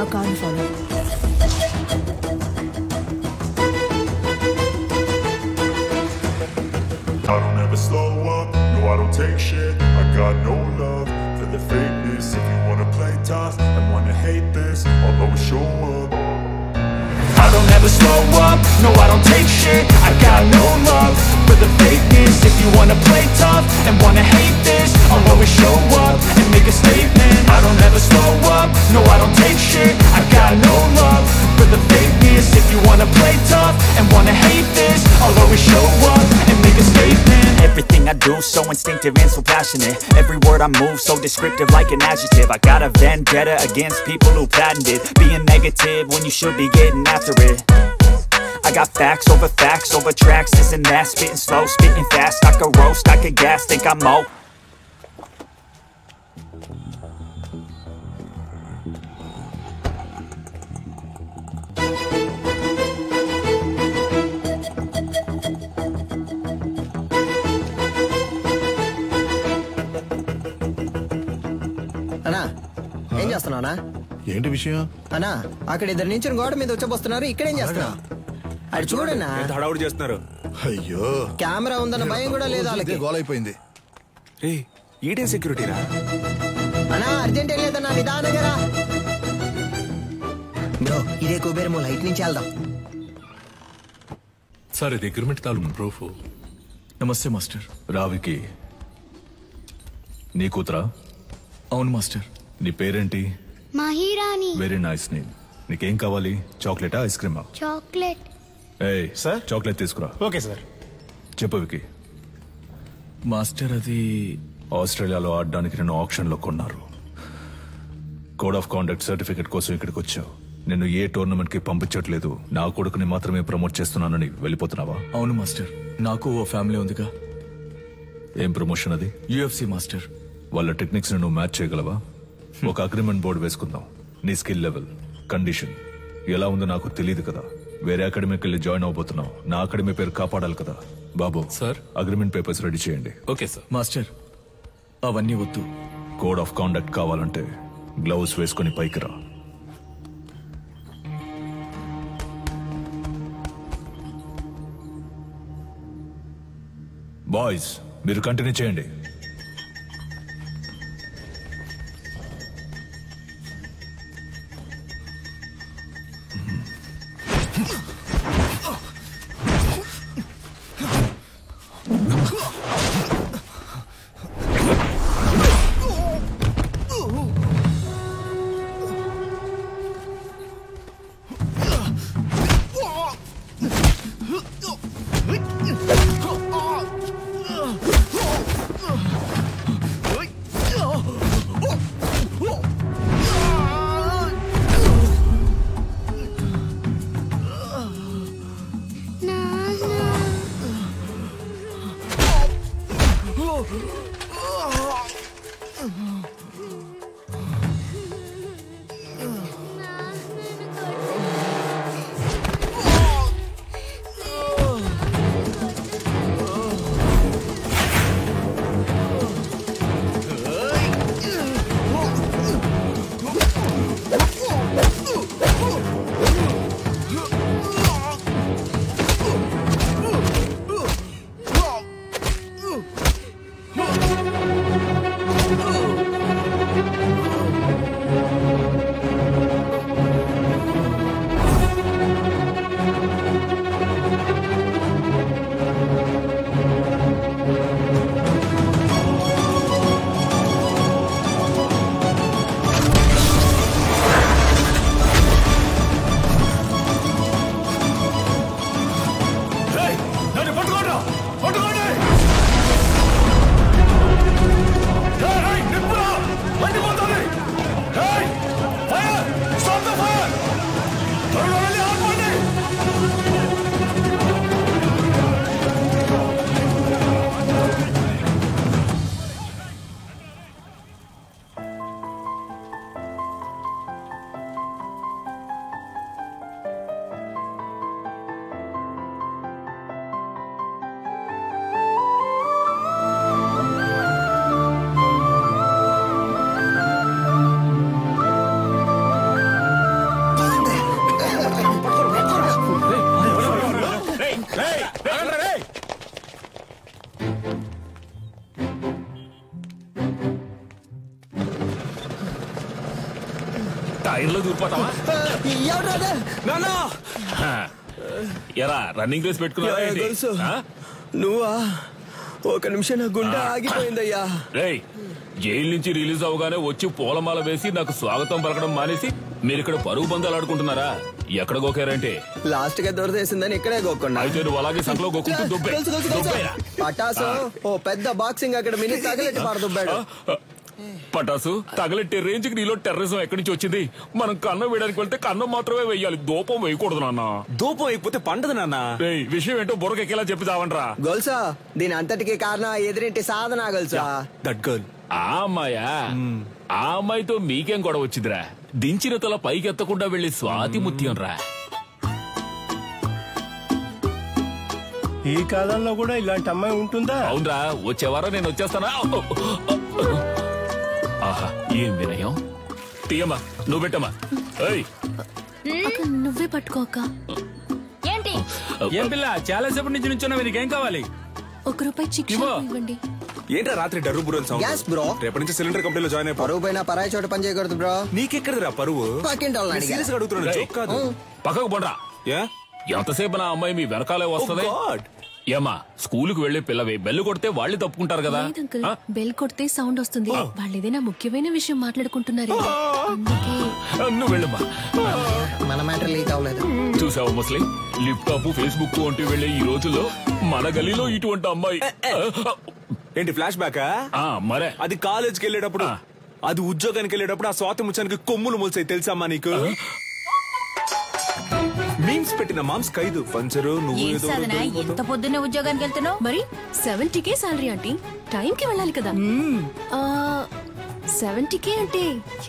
ఆ కార్ని follow. I don't ever slow up, no I don't take shit. I got no love for the fakeness. If you wanna play tough and wanna hate this, I'll always show up. I don't ever slow up, no I don't take shit. I got no love for the fakeness. If you wanna play tough and wanna hate this, I'll always show up and make a statement. I don't ever slow up, no I don't take shit. I got no love for the fakeness. If you wanna play tough and wanna hate this, I'll always show up and make a statement. Everything I do so instinctive and so passionate. Every word I move so descriptive like an adjective. I got a vendetta against people who patented being negative when you should be getting after it. I got facts over tracks, this and that. Spitting slow, spitting fast. I could roast, I could gas, think I'm mo. అన్నా ఏం చేస్తున్నావునా? ఏంటి విషయం? అన్నా అక్కడ ఇద్దరు నుంచి గోడ మీద వచ్చబోస్తున్నారు. ఇక్కడేం చేస్తున్నావు? అది చూడన్నా హడావుడి చేస్తున్నారు. అయ్యో కెమెరా ఉందన్న భయం కూడా లేదు వాళ్ళకి. గోల్ అయిపోయింది. రే ఈడేం సెక్యూరిటీ రా? అన్నా అర్జెంట్ లేదన్నా, నిదానంగా రా బ్రో. ఇదే కుబేరమో లైట్ నుంచి వెళ్దాం. సార్ ఇది అగ్రిమెంట్ తాలూకు ప్రూఫ్. నమస్తే మాస్టర్. రావికి నీ కూతురా? అవును మాస్టర్. నీ పేరేంటి? మహిరాణి. Very nice name. నీకేం కావాలి? చాక్లెటా ఐస్ క్రీమా? చాక్లెట్. ఏయ్ సార్ చాక్లెట్ తీసుకురా. Okay sir. చెప్పు వికి. మాస్టర్ అది ఆస్ట్రేలియాలో ఆడడానికి నేను ఆప్షన్లో కొన్నారు. కోడ్ ఆఫ్ కాండక్ట్ సర్టిఫికెట్ కోసం ఇక్కడికి వచ్చావు. నేను ఏ టోర్నమెంట్ కి పంపించట్లేదు, నా కొడుకుని మాత్రమే ప్రమోట్ చేస్తున్నానని వెళ్ళిపోతున్నావా? అవును మాస్టర్, నాకు ఓ ఫ్యామిలీ ఉందిగా. ఏం ప్రమోషన్ అది? UFC master. వాళ్ళ టెక్నిక్స్ నువ్వు మ్యాచ్ చేయగలవా? ఒక అగ్రిమెంట్ బోర్డు వేసుకుందాం. నీ స్కిల్ లెవెల్, కండిషన్ ఎలా ఉందో నాకు తెలియదు కదా. వేరే అకాడమీకి వెళ్ళి జాయిన్ అవబోతున్నావు. నా అకాడమీ పేరు కాపాడాలి కదా. బాబు సార్, అగ్రిమెంట్ పేపర్స్ రెడీ చేయండి. Okay sir. మాస్టర్ అవన్నీ వద్దు. కోడ్ ఆఫ్ కాండక్ట్ కావాలంటే గ్లౌస్ వేసుకుని పైకి రా. బాయ్స్ మీరు కంటిన్యూ చేయండి. అందులో దూరిపోతావా? ఎవరు ఎరా రన్నింగ్ రేస్ పెట్టుకున్నా? నువ్వా? ఒక నిమిషం నా గుండె ఆగిపోయిందయ్యా. రేయ్, జైలు నుంచి రిలీజ్ అవగానే వచ్చి పూలమాల వేసి నాకు స్వాగతం పలకడం మానేసి మీరు ఇక్కడ పరుగు పందాలు ఆడుకుంటున్నారా? ఎక్కడ గోకారంటే లాస్ట్ గా దొరదేసిందని ఇక్కడే గోకుండా. అయితే నువ్వు అలాగే సంకలో గోకుంటూ దుబ్బేరా. పటాసు ఓ పెద్ద బాక్సింగ్ అక్కడ మినీ తగలెట్టి పారదుబ్బాడు. పటాసు తగలెట్టే రేంజ్ కి నీలో టెర్రరిజం ఎక్కడి నుంచి వచ్చింది? మనం కన్నం వేయడానికి వెళ్తే కన్నం మాత్రమే వేయాలి, దూపం వేయకూడదు నాన్న. దూపం వేయకపోతే పండదు నాన్న. విషయం ఏంటో బుర్రకెక్కేలా చెప్పి చావంట్రా. గొలుసా దీని అంతటికి కారణం ఎదురింటి సాధన గొలుసా. That girl. ఆ అమ్మాయా? ఆ అమ్మాయితో మీకేం గొడవ వచ్చిందిరా? దించిన తల పైకెత్తకుండా వెళ్లి స్వాతి ముత్యం రా. ఈ కాలంలో కూడా ఇలాంటి అమ్మాయి ఉంటుందా? అవునరా, వచ్చేవారం నేను వచ్చేస్తానా? ఆహా, ఏం వినయం. తీయమ్మా, నువ్వు పెట్టమ్మా. నువ్వే పట్టుకోక. ఏంటి ఏం పిల్ల, చాలా సేపటి నుంచి నుంచున్నావు, నీకేం కావాలి? ₹1 చిక్కు ఇవ్వండి. ఏంట్రా రాత్రి డర్రు బుర్రని సౌండ్? Gas bro. రేపటి నుంచి సిలిండర్ కంపెనీలో జాయిన్ అయిపో. పరువు పైన పరాయి చోట పని చేయకూడదు బ్రో. నీకెక్కడరా పరువు? సీరియస్ అడుగుతున్నాను, జోక్ కాదు. పక్కకు పోండ్రా. ఎంతసేపు నా అమ్మాయి మీ వెనకాలే వస్తుంది? ఏమా, స్కూలుకు వెళ్లే పిల్లవే, బెల్లు కొడితే వాళ్ళు తప్పుకుంటారు కదా. బెల్ కొడితే సౌండ్ వస్తుంది. వాళ్ళు ఏదైనా ముఖ్యమైన విషయం మాట్లాడుకుంటున్నారు, అందుకే. నువ్వు వెళ్ళమ్మా. మన మ్యాటర్ లీక్ అవ్వలేదు. చూసావు ముస్లిం, లిప్టాప్ ఫేస్బుక్ అంటూ వెళ్లే ఈ రోజుల్లో మన గలీలో ఇటువంటి అమ్మాయి. ఏంటి ఫ్లాష్ బ్యాకా? మరే అది కాలేజ్కి వెళ్ళేటప్పుడు, అది ఉద్యోగానికి వెళ్ళేటప్పుడు ఆ స్వాతి ముచ్చానికి కొమ్ములు మొలిసాయి తెలుసమ్మా నీకు? మీమ్స్ పెట్టిన మామ్స్ ఖైదు పంచరు. నువ్వు ఎంత పొద్దున్నే ఉద్యోగానికి వెళ్తున్నావు? మరి 70K సాలరీ ఆంటీ, టైం కి వెళ్ళాలి కదా. 70K అంటే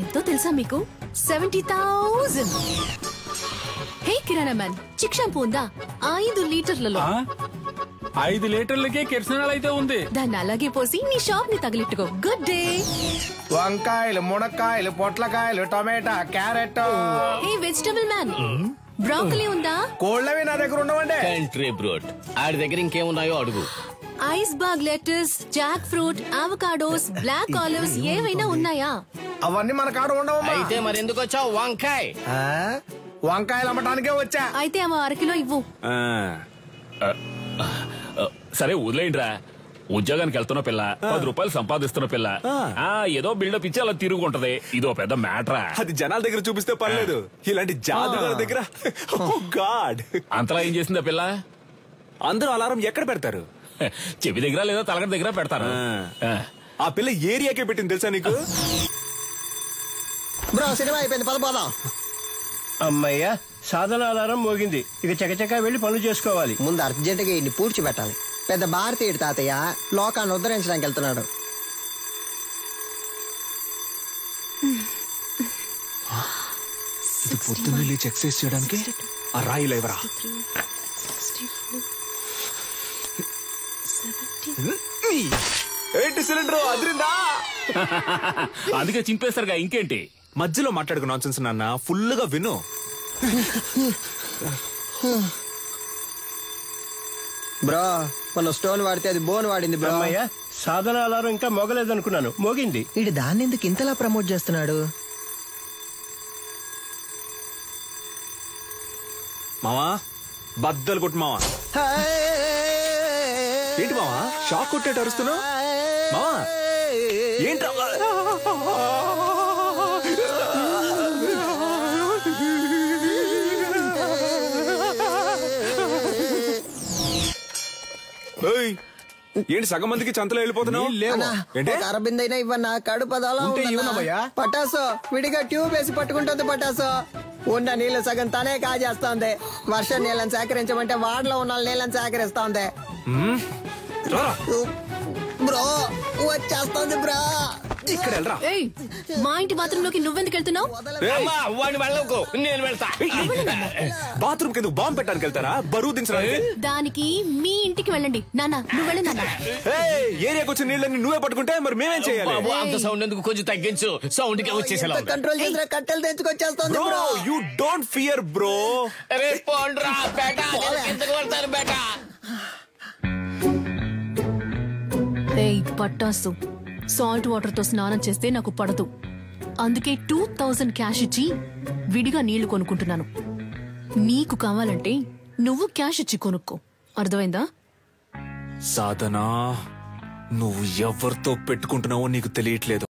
ఎంతో తెలుసా మీకు? 70,000. హే కిరాణా మ్యాన్, చిక్ షాంపూ ఉందా? 5 లీటర్లలో. 5 లీటర్లకే కిరసనాలు అయితే ఉంది. దాన్ని అలాగే పోసి నీ షాప్ ని తగిలిట్టుకో. Good day. వంకాయలు, మునక్కాయలు, పొట్లకాయలు, టమాటా, carrot. Hey vegetable man, broccoli ఉందా? కోళ్ళవి నా దగ్గర ఉండవండి. కంట్రీ బ్రోడ్, ఆడి దగ్గర ఇంకేమున్నాయో అడుగు. Iceberg lettuce, jackfruit, avocados, black olives ఏవైనా ఉన్నాయా? అవన్నీ మన కాడ ఉండవు. అయితే మరి ఎందుకు వచ్చావు? వంకాయ. వంకాయలు అమ్మటానికే వచ్చా. అయితే అమ్మ 1 కిలో ఇవ్వు. సరే వదిలేయండిరా. ఉద్యోగానికి వెళ్తున్న పిల్ల, ₹10 సంపాదిస్తున్న పిల్ల, ఏదో బిల్డప్ ఇచ్చి అలా తిరుగుంటది. ఇదో పెద్ద మ్యాటరా. అది జనాల దగ్గర చూపిస్తే పర్లేదు, ఇలాంటి జాదుగారి దగ్గర గాడ్. అంతలా ఏం చేసిందా పిల్ల? అందరూ అలారం ఎక్కడ పెడతారు? చెవి దగ్గర లేదా తలగడ దగ్గర పెడతారు. ఆ పిల్ల ఏరియాకే పెట్టింది తెలుసా నీకు? బ్రో సినిమా అయిపోయింది, పదపోదాం. అమ్మయ్యా, సాధన అలారం మోగింది. ఇక చకచకా వెళ్లి పనులు చేసుకోవాలి. ముందు అర్జెంటుగా ఇన్ని పూడ్చిపెట్టాలి. పెద్ద భారతీయుడు తాతయ్య లోకాన్ని ఉద్ధరించడానికి వెళ్తున్నాడు. ఇది పొద్దున్న లేచి ఎక్సర్సైజ్ చేయడానికి ఆ రాయి లేవరా? ఏంటి సిలిండర్ అదిరిందా? అందుకే చింపేస్తారుగా, ఇంకేంటి? మధ్యలో మాట్లాడుకు నాన్సెన్స్ నాన్న, ఫుల్ గా విను. బ్రో మన స్టోన్ వాడితే అది బోన్ వాడింది బ్రో. అమ్మయ్యా, సాధన అలారం ఇంకా మోగలేదనుకున్నాను, మోగింది. వీడు దాన్ని ఎందుకు ఇంతలా ప్రమోట్ చేస్తున్నాడు? మావా బద్దలు కొట్టు మావా. ఏంటి మావా షాక్ కొట్టేట అరుస్తున్నావు? మావా ఏంటి? ఏంటి సగం మందికి చంతలో వెళ్ళిపోతున్నావు? అరబిందైనా ఇవ్వన్నా, కడుపదలా పటాసు విడిగా ట్యూబ్ వేసి పట్టుకుంటుంది. పటాసు ఉన్న నీళ్లు సగం తనే కాజేస్తోంది. వర్షం నీళ్ళని సేకరించమంటే వాడలో ఉన్న నీళ్ళని సేకరిస్తోంది. బ్రో వచ్చేస్తోంది బ్రో. ఇక్కడ మా ఇంటి బాత్రూమ్ లోకి నువ్వెందుకు వెళ్తున్నావు? నేను వెళ్తా. బాత్రూమ్ కింద బాంబు పెట్టడానికి వెళ్తారా? బరువు దించడానికి? దానికి మీ ఇంటికి వెళ్ళండి నాన్న, నువ్వు వెళ్ళి నాన్న. ఏరియాకి వచ్చిన నీళ్ళని నువ్వే పట్టుకుంటే మరి మేమేం చేయాలి? అంత సౌండ్ ఎందుకు, కొంచెం తగ్గించు. సౌండ్ కి వచ్చేసేలా కంట్రోల్ చేసిన కట్టెలు తెచ్చుకొచ్చేస్తోంది bro. You don't fear bro. Hey పట్టాసు, సాల్ట్ వాటర్ తో స్నానం చేస్తే నాకు పడదు. అందుకే 2000 క్యాష్ ఇచ్చి విడిగా నీళ్లు కొనుక్కుంటున్నాను. నీకు కావాలంటే నువ్వు క్యాష్ ఇచ్చి కొనుక్కో. అర్థమైందా? సాధనా, నువ్వు ఎవరితో పెట్టుకుంటున్నావో నీకు తెలియట్లేదు.